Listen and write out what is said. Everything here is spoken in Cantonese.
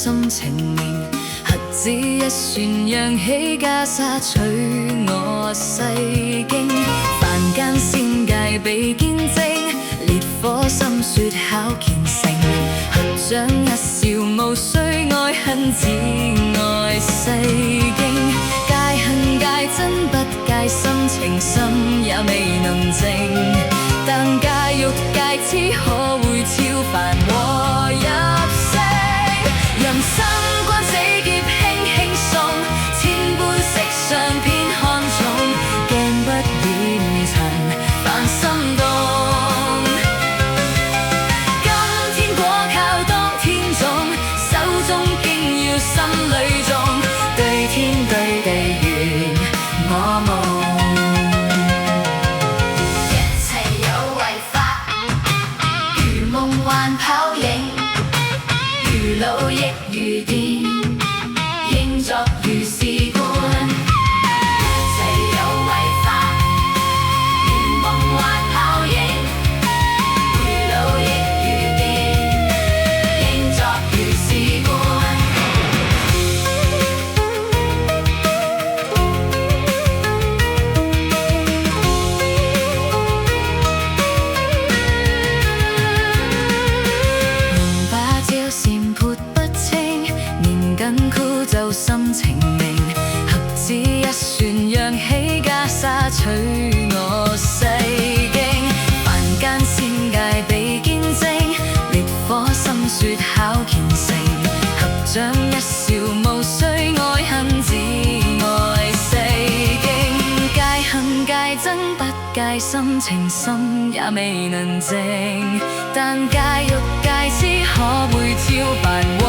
心情明，核子一旋揚起袈裟，取我世經。凡間仙界比堅貞，烈火心雪考虔誠。合掌一笑，無需愛恨，只愛世經。戒恨戒真不戒心，情深也未能靜。但戒欲戒痴，可會超凡和入聖？人生關死劫輕輕送，千般色相偏看重，鏡不染塵凡心動。今天果靠當天種，手中經要心裏種，對天對地圓我夢。幻泡影，如露亦如電，應作如是觀。一切有為法，如夢幻泡影，如露亦如電，應作如是觀。緊箍咒心情明，核子一旋揚起袈裟，取我世經。凡間仙界比堅貞，烈火心雪考虔誠。合掌一笑，無需愛恨，只愛世經。戒恨戒真不戒心，情深也未能靜。但戒欲戒痴，可會超凡和